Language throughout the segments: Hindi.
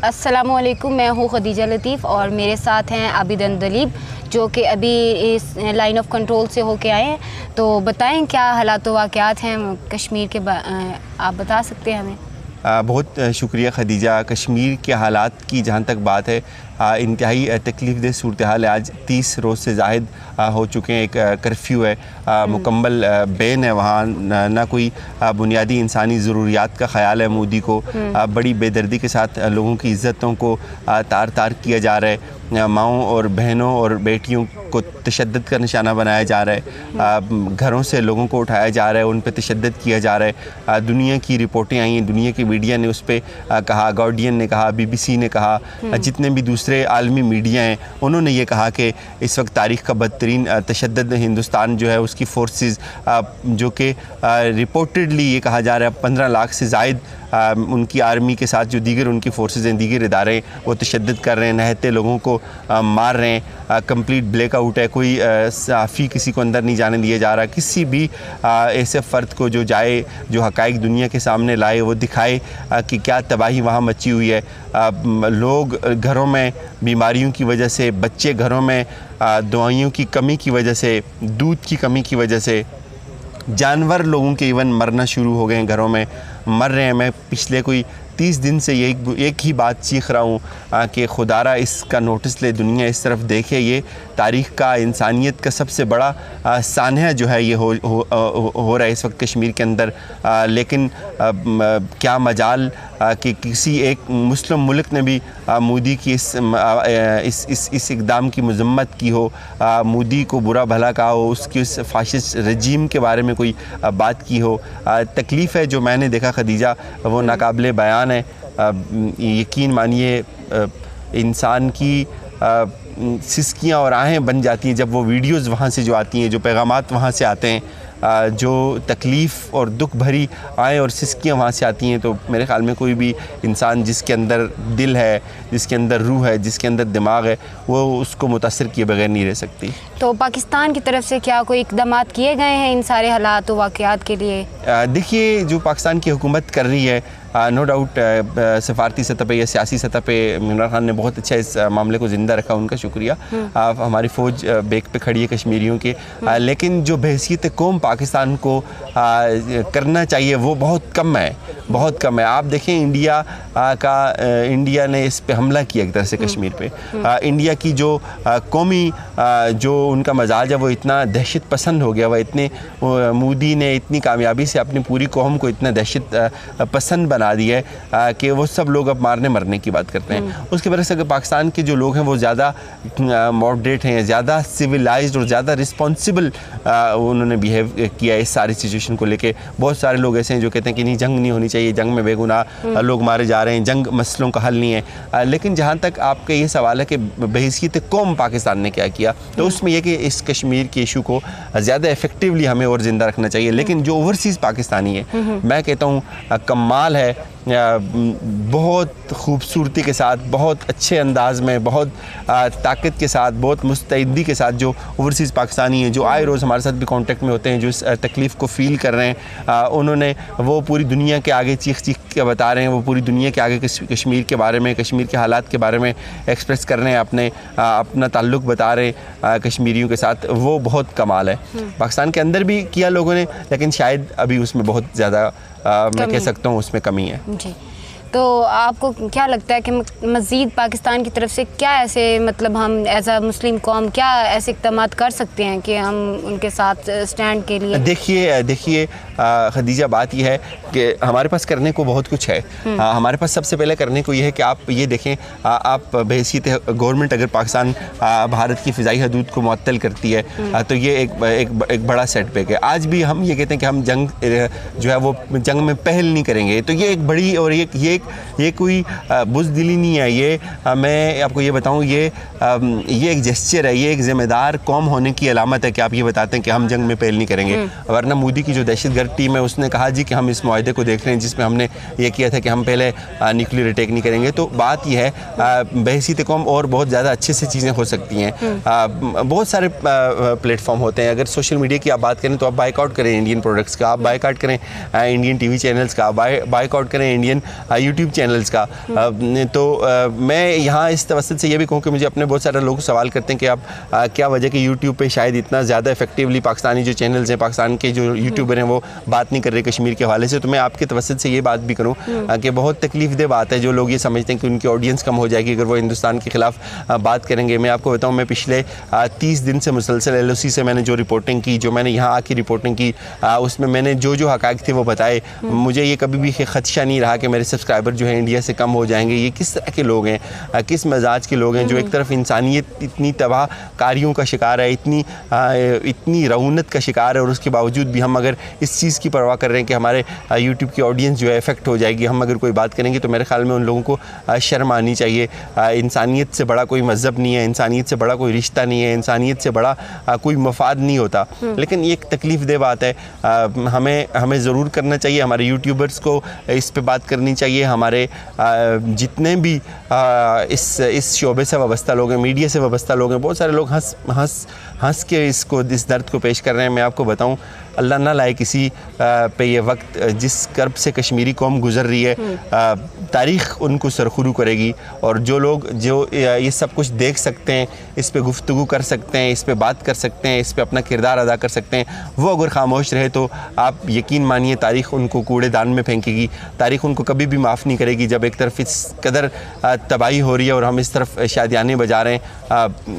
अस्सलामुअलैकुम, मैं हूँ खदीजा लतीफ़ और मेरे साथ हैं आबिद दलीब जो कि अभी इस लाइन ऑफ कंट्रोल से होके आए हैं। तो बताएं क्या हालात व वाक़यात हैं कश्मीर के, आप बता सकते हैं हमें? बहुत शुक्रिया खदीजा। कश्मीर के हालात की जहाँ तक बात है, इंतहाई तकलीफ़ दह सूरत हाल है। आज 30 रोज़ से ज़ायद हो चुके हैं। एक कर्फ्यू है, मुकम्मल बैन है वहाँ, ना कोई बुनियादी इंसानी ज़रूरियात का ख़याल है मोदी को। बड़ी बेदर्दी के साथ लोगों की इज़्ज़तों को तार तार किया जा रहा है। माँओं और बहनों और बेटियों को तशद्दुद का निशाना बनाया जा रहा है। घरों से लोगों को उठाया जा रहा है, उन पर तशद्दुद किया जा रहा है। दुनिया की रिपोर्टें आई हैं, दुनिया की मीडिया ने उस पर कहा, गार्डियन ने कहा, BBC ने कहा, जितने भी दूसरे आलमी मीडिया हैं उन्होंने ये कहा कि इस वक्त तारीख़ का बदतरीन तशद्दुद हिंदुस्तान जो है उसकी फोर्सेस, जो कि रिपोर्टेडली ये कहा जा रहा है 15 लाख से ज़ायद उनकी आर्मी के साथ जो दीगर उनकी फोर्सेस हैं, दीगर इदारे हैं, वो तशद्दुद कर रहे हैं, नहते लोगों को मार रहे हैं। कंप्लीट ब्लैकआउट है, कोई साफ़ी किसी को अंदर नहीं जाने दिया जा रहा। किसी भी ऐसे फ़र्द को जो जाए, जो हक़ाइक़ दुनिया के सामने लाए, वो दिखाए कि क्या तबाही वहाँ मची हुई है। लोग घरों में बीमारियों की वजह से, बच्चे घरों में दवाइयों की कमी की वजह से, दूध की कमी की वजह से, जानवर लोगों के इवन मरना शुरू हो गए हैं, घरों में मर रहे हैं। मैं पिछले कोई 30 दिन से एक ही बात सीख रहा हूँ कि खुदारा इसका नोटिस ले, दुनिया इस तरफ देखे। ये तारीख़ का, इंसानियत का सबसे बड़ा सानहा जो है ये हो रहा है इस वक्त कश्मीर के अंदर। लेकिन क्या मजाल कि किसी एक मुस्लिम मुल्क ने भी मोदी की इस इक़दाम की मज़म्मत की हो, मोदी को बुरा भला कहा हो, उसकी उस फाशिस्ट रजीम के बारे में कोई बात की हो। तकलीफ़ है जो मैंने देखा खदीजा, वो नाकाबिले बयान है। यकीन मानिए इंसान की सिसकियाँ और आहें बन जाती हैं जब वो वीडियोज़ वहाँ से जो आती हैं, जो पैगामात वहाँ से आते हैं, जो तकलीफ़ और दुख भरी आएँ और सिसकियाँ वहाँ से आती हैं। तो मेरे ख़्याल में कोई भी इंसान जिसके अंदर दिल है, जिसके अंदर रूह है, जिसके अंदर दिमाग है, वो उसको मुतासर किए बगैर नहीं रह सकती। तो पाकिस्तान की तरफ से क्या कोई इक़दाम किए गए हैं इन सारे हालात व वाक़यात के लिए? देखिए, जो पाकिस्तान की हुकूमत कर रही है, नो डाउट सफारती सतह पे या सियासी सतह पे इमरान खान ने बहुत अच्छा इस मामले को ज़िंदा रखा, उनका शुक्रिया। हमारी फ़ौज बेक पे खड़ी है कश्मीरियों के, लेकिन जो बहसीत कौम पाकिस्तान को करना चाहिए वो बहुत कम है, बहुत कम है। आप देखें इंडिया ने इस पे हमला किया एक तरह से कश्मीर पे। इंडिया की जो कौमी जो उनका मजाज है वो इतना दहशत पसंद हो गया, वह इतने मोदी ने इतनी कामयाबी से अपनी पूरी कौम को इतना दहशत पसंद बना दिया है कि वो सब लोग अब मारने मरने की बात करते हैं। उसके वजह से पाकिस्तान के जो लोग हैं वो ज़्यादा मॉडरेट हैं, ज़्यादा सिविलाइज्ड और ज़्यादा रिस्पॉन्सिबल उन्होंने बिहेव किया इस सारी सिचुएशन को लेके। बहुत सारे लोग ऐसे हैं जो कहते हैं कि नहीं, जंग नहीं होनी चाहिए, जंग में बेगुनाह लोग मारे जा रहे हैं, जंग मसलों का हल नहीं है। लेकिन जहाँ तक आपका ये सवाल है कि बहसीत कौम पाकिस्तान ने क्या किया, तो उसमें यह कि इस कश्मीर के इशू को ज़्यादा इफेक्टिवली हमें और ज़िंदा रखना चाहिए। लेकिन जो ओवरसीज़ पाकिस्तानी है, मैं कहता हूँ कमाल है, बहुत खूबसूरती के साथ, बहुत अच्छे अंदाज में, बहुत ताकत के साथ, बहुत मुस्तैदी के साथ जो ओवरसीज़ पाकिस्तानी हैं, जो आए रोज़ हमारे साथ भी कांटेक्ट में होते हैं, जो इस तकलीफ़ को फ़ील कर रहे हैं, उन्होंने वो पूरी दुनिया के आगे चीख के बता रहे हैं, वो पूरी दुनिया के आगे कश्मीर के बारे में, कश्मीर के हालात के बारे में एक्सप्रेस कर रहे हैं, अपना ताल्लुक़ बता रहे हैं कश्मीरियों के साथ। वो बहुत कमाल है। पाकिस्तान के अंदर भी किया लोगों ने, लेकिन शायद अभी उसमें बहुत ज़्यादा मैं कह सकता हूँ उसमें कमी है। जी, तो आपको क्या लगता है कि मज़ीद पाकिस्तान की तरफ से क्या ऐसे, मतलब हम एज अ मुस्लिम कौम क्या ऐसे इक़दाम कर सकते हैं कि हम उनके साथ स्टैंड के लिए? देखिए खदीजा, बात यह है कि हमारे पास करने को बहुत कुछ है। हमारे पास सबसे पहले करने को यह है कि आप ये देखें, आप बहसीत गवर्नमेंट अगर पाकिस्तान भारत की फ़िज़ाई हदूद को मुअत्तल करती है तो ये एक बड़ा सेटबैक है। आज भी हम ये कहते हैं कि हम जंग जो है वो जंग में पहल नहीं करेंगे, तो ये एक बड़ी और ये कोई बुज़दिली नहीं है। ये मैं आपको ये बताऊं, ये एक जेस्चर है, ये एक ज़िम्मेदार कौम होने की अलामत है कि आप ये बताते हैं कि हम जंग में पहल नहीं करेंगे। वरना मोदी की जो दहशतगर्द टीम है उसने कहा जी कि हम इस मुआहदे को देख रहे हैं जिसमें हमने ये किया था कि हम पहले न्यूक्लियर अटैक नहीं करेंगे। तो बात यह है बहसीत कौम और बहुत ज़्यादा अच्छे से चीज़ें हो सकती हैं। बहुत सारे प्लेटफॉर्म होते हैं। अगर सोशल मीडिया की आप बात करें तो आप बाइकआउट करें इंडियन प्रोडक्ट्स का, आप बाइकआउट करें इंडियन TV चैनल्स का, बाइकआउट करें इंडियन यूट्यूब चैनल्स का। मैं यहाँ इस तवज्जो से ये भी कहूँ कि मुझे अपने बहुत सारे लोग सवाल करते हैं कि आप क्या वजह कि यूट्यूब पे शायद इतना ज़्यादा इफेक्टिवली पाकिस्तानी जो चैनल्स हैं, पाकिस्तान के जो यूट्यूबर हैं वो बात नहीं कर रहे कश्मीर के हवाले से। तो मैं आपके तवज्जो से ये बात भी करूँ कि बहुत तकलीफ़देह बात है जो लोग ये समझते हैं कि उनकी ऑडियंस कम हो जाएगी अगर वो हिंदुस्तान के ख़िलाफ़ बात करेंगे। मैं आपको बताऊँ, मैं पिछले 30 दिन से मुसलसल LOC से मैंने जो रिपोर्टिंग की, जो मैंने यहाँ आके रिपोर्टिंग की, उसमें मैंने जो हक़ाइक़ थे वो बताए। मुझे ये कभी भी खदशा नहीं रहा कि मेरे सब्सक्राइबर जो है इंडिया से कम हो जाएंगे। ये किस तरह के लोग हैं, किस मिजाज के लोग हैं जो एक तरफ इंसानियत इतनी तबाह कारियों का शिकार है, इतनी रऊनत का शिकार है, और उसके बावजूद भी हम अगर इस चीज़ की परवाह कर रहे हैं कि हमारे यूट्यूब की ऑडियंस जो है इफेक्ट हो जाएगी, हम अगर कोई बात करेंगे तो मेरे ख्याल में उन लोगों को शर्म आनी चाहिए। इंसानियत से बड़ा कोई मज़हब नहीं है, इंसानियत से बड़ा कोई रिश्ता नहीं है, इंसानियत से बड़ा कोई मफाद नहीं होता। लेकिन ये एक तकलीफ़देह बात है। हमें ज़रूर करना चाहिए, हमारे यूट्यूबर्स को इस पे बात करनी चाहिए। हमारे जितने भी इस शोबे से वाबस्ता लोग हैं, मीडिया से वाबस्ता लोग हैं, बहुत सारे लोग हंस के इस दर्द को पेश कर रहे हैं। मैं आपको बताऊं, अल्लाह ना लाए किसी पे ये वक्त जिस कर्ब से कश्मीरी कौम गुज़र रही है, तारीख़ उनको सरखुरू करेगी। और जो लोग जो ये सब कुछ देख सकते हैं, इस पे गुफ्तगू कर सकते हैं, इस पे बात कर सकते हैं, इस पे अपना किरदार अदा कर सकते हैं, वो अगर खामोश रहे तो आप यकीन मानिए तारीख़ उनको कूड़ेदान में फेंकेगी। तारीख़ उनको कभी भी माफ़ नहीं करेगी। जब एक तरफ इस कदर तबाही हो रही है और हम इस तरफ शादियाने बजा रहे हैं,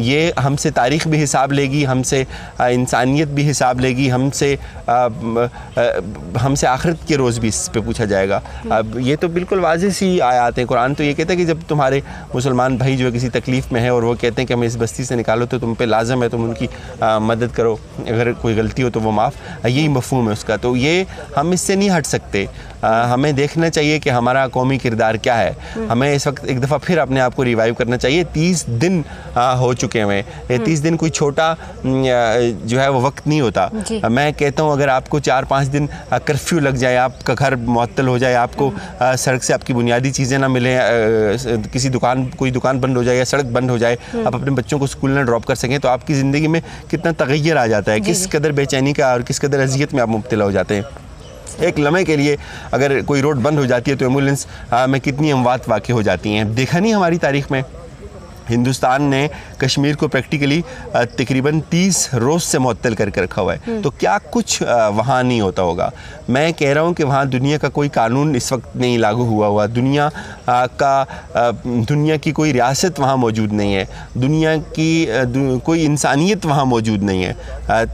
ये हमसे तारीख़ भी हिसाब लेगी, हमसे इंसानियत भी हिसाब लेगी, हमसे आखिरत के रोज़ भी इस पे पूछा जाएगा। अब ये तो बिल्कुल वाज़ेह सी आयत है। कुरान तो ये कहता है कि जब तुम्हारे मुसलमान भाई जो है किसी तकलीफ़ में है और वो कहते हैं कि हमें इस बस्ती से निकालो, तो तुम पे लाज़म है तुम उनकी मदद करो, अगर कोई गलती हो तो वो माफ़, यही मफ़हूम है उसका। तो ये हम इससे नहीं हट सकते। हमें देखना चाहिए कि हमारा कौमी किरदार क्या है। हमें इस वक्त एक दफ़ा फिर अपने आप को रिवाइव करना चाहिए। 30 दिन हो चुके हैं। ये 30 दिन कोई छोटा जो है वो वक्त नहीं होता। मैं कहता हूँ अगर आपको 4-5 दिन कर्फ्यू लग जाए, आपका घर मुअत्तल हो जाए, आपको सड़क से आपकी बुनियादी चीज़ें ना मिलें, कोई दुकान बंद हो जाए या सड़क बंद हो जाए, आप अपने बच्चों को स्कूल ना ड्रॉप कर सकें, तो आपकी ज़िंदगी में कितना तगय्युर आ जाता है, किस कदर बेचैनी का और किस कदर अज़ियत में आप मुब्तला हो जाते हैं। एक लम्हे के लिए अगर कोई रोड बंद हो जाती है तो एम्बुलेंस में कितनी अमवात वाक़ई हो जाती हैं। देखा नहीं हमारी तारीख़ में हिंदुस्तान ने कश्मीर को प्रैक्टिकली तकरीबन 30 रोज़ से मुअत्तल करके रखा हुआ है। तो क्या कुछ वहाँ नहीं होता होगा? मैं कह रहा हूँ कि वहाँ दुनिया का कोई कानून इस वक्त नहीं लागू हुआ। दुनिया की कोई रियासत वहाँ मौजूद नहीं है। दुनिया की कोई इंसानियत वहाँ मौजूद नहीं है।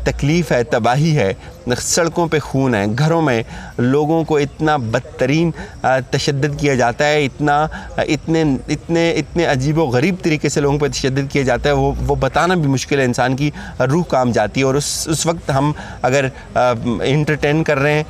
तकलीफ़ है, तबाही है, सड़कों पे खून है, घरों में लोगों को इतना बदतरीन तशद्दुद किया जाता है, इतने अजीब व गरीब तरीके से लोगों पर तशद्दुद किया जाता है, वो बताना भी मुश्किल है। इंसान की रूह काम जाती है। और उस वक्त हम अगर इंटरटेन कर रहे हैं,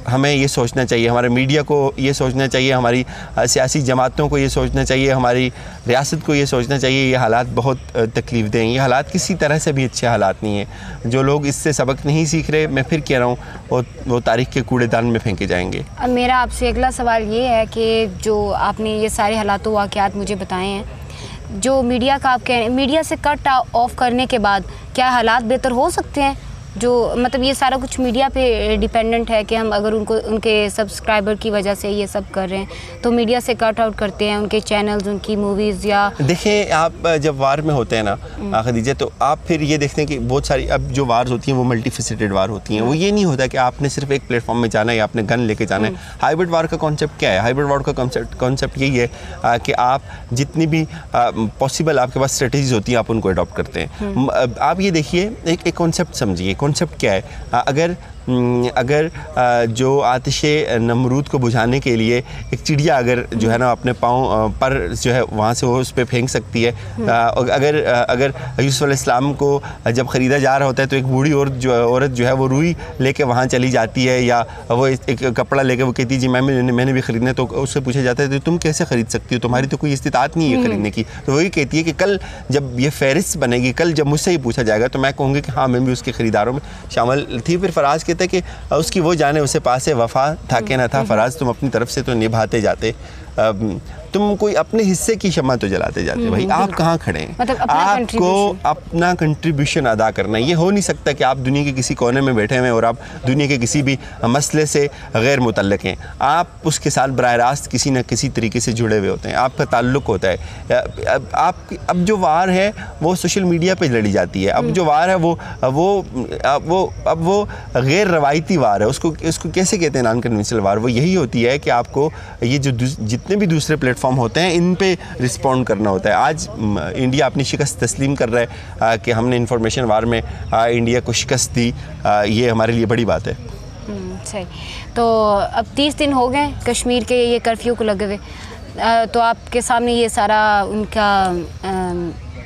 हमें ये सोचना चाहिए, हमारे मीडिया को ये सोचना चाहिए, हमारी सियासी जमातों को ये सोचना चाहिए, हमारी रियासत को ये सोचना चाहिए, ये हालात बहुत तकलीफ़देह हैं। ये हालात किसी तरह से भी अच्छे हालात नहीं हैं। जो लोग इससे सबक नहीं सीख रहे, मैं फिर कह रहा हूँ, वो तारीख़ के कूड़ेदान में फेंके जाएंगे। अब मेरा आपसे अगला सवाल ये है कि जो आपने ये सारे हालात वाक़यात मुझे बताए हैं, जो मीडिया का आप कह रहे हैं, मीडिया से कट ऑफ करने के बाद क्या हालात बेहतर हो सकते हैं? जो मतलब ये सारा कुछ मीडिया पे डिपेंडेंट है कि हम अगर उनके सब्सक्राइबर की वजह से ये सब कर रहे हैं, तो मीडिया से कट आउट करते हैं उनके चैनल्स, उनकी मूवीज़। या देखें, आप जब वार में होते हैं ना खदीजा, तो आप फिर ये देखते हैं कि बहुत सारी अब जो वार्स होती हैं वो मल्टीफेसेटेड वार होती हैं। वो ये नहीं होता कि आपने सिर्फ एक प्लेटफॉर्म में जाना है या आपने गन लेके जाना है। हाइब्रिड वार का कॉन्सेप्ट क्या है? हाइब्रिड वार का कॉन्सेप्ट यही है कि आप जितनी भी पॉसिबल आपके पास स्ट्रेटजीज होती हैं आप उनको अडॉप्ट करते हैं। आप ये देखिए, एक कॉन्सेप्ट समझिए। कॉन्सेप्ट क्या है? अगर जो आतिशे नमरूद को बुझाने के लिए एक चिड़िया अगर जो है ना अपने पाँव पर जो है वहाँ से वो उस पर फेंक सकती है, अगर यूसुफ अलैहिस्सलाम को जब ख़रीदा जा रहा होता है तो एक बूढ़ी औरत जो है वो रुई लेके वहाँ चली जाती है, या वो एक कपड़ा लेके वो कहती है जी मैंने भी ख़रीदना है, तो उससे पूछा जाता है तो तुम कैसे ख़रीद सकती हो, तुम्हारी तो कोई इस्तिताअत नहीं है ख़रीदने की। तो वही कहती है कि कल जब ये फ़हरिस्त बनेगी, कल जब मुझसे ही पूछा जाएगा तो मैं कहूँगी कि हाँ मैं भी उसके ख़रीदारों में शामिल थी। फिर फराज कहता है कि उसकी वो जाने उसे पास वफ़ा था कि ना था, फराज तुम अपनी तरफ से तो निभाते जाते। तुम कोई अपने हिस्से की शम्मा तो जलाते जाते भाई, आप कहाँ खड़े हैं? मतलब अपना आपको अपना कंट्रीब्यूशन अदा करना है। ये हो नहीं सकता कि आप दुनिया के किसी कोने में बैठे हुए हैं और आप दुनिया के किसी भी मसले से गैर मुतल्लिक हैं। आप उसके साथ बराह रास्त किसी न किसी तरीके से जुड़े हुए होते हैं, आपका ताल्लुक़ होता है। अब जो वार है वो सोशल मीडिया पे लड़ी जाती है। अब जो वार है वो गैर रवायती वार है। उसको कैसे कहते हैं? नॉन कन्वेंशनल वार। वो यही होती है कि आपको ये जो जितने भी दूसरे प्लेटफॉर्म होते हैं इन पे रिस्पॉन्ड करना होता है। आज इंडिया अपनी शिकस्त तस्लीम कर रहा है कि हमने इंफॉर्मेशन वार में इंडिया को शिकस्त दी। ये हमारे लिए बड़ी बात है। सही। तो अब 30 दिन हो गए कश्मीर के ये कर्फ्यू को लगे हुए, तो आपके सामने ये सारा उनका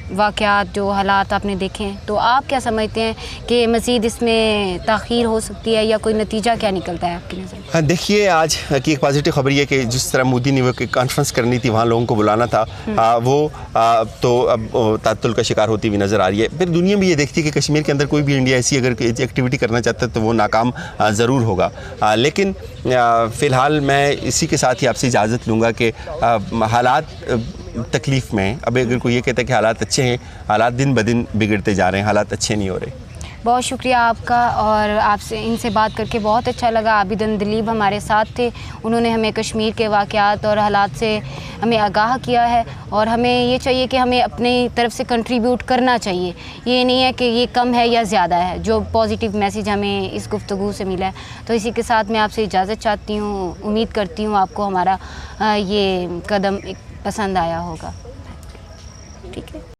वाक़यात जो हालात आपने देखे हैं, तो आप क्या समझते हैं कि मज़ीद इसमें ताख़ीर हो सकती है या कोई नतीजा क्या निकलता है आपकी नज़र में? हाँ, देखिए आज की एक पॉजिटिव खबर ये कि जिस तरह मोदी ने वो कॉन्फ्रेंस करनी थी, वहाँ लोगों को बुलाना था, वो तो अब तातुल का शिकार होती हुई नज़र आ रही है। फिर दुनिया भी ये देखती है कि कश्मीर के अंदर कोई भी इंडिया ऐसी अगर एक्टिविटी करना चाहता है तो वो नाकाम ज़रूर होगा। लेकिन फ़िलहाल मैं इसी के साथ ही आपसे इजाज़त लूँगा कि हालात तकलीफ़ में, अब अगर कोई ये कहता है कि हालात अच्छे हैं, हालात दिन ब दिन बिगड़ते जा रहे हैं, हालात अच्छे नहीं हो रहे। बहुत शुक्रिया आपका, और आपसे इनसे बात करके बहुत अच्छा लगा। आबिदन दलीब हमारे साथ थे, उन्होंने हमें कश्मीर के वाक़यात और हालात से हमें आगाह किया है, और हमें ये चाहिए कि हमें अपनी तरफ से कंट्रीब्यूट करना चाहिए। ये नहीं है कि ये कम है या ज़्यादा है, जो पॉजिटिव मैसेज हमें इस गुफ्तगू से मिला है। तो इसी के साथ मैं आपसे इजाज़त चाहती हूँ। उम्मीद करती हूँ आपको हमारा ये कदम पसंद आया होगा।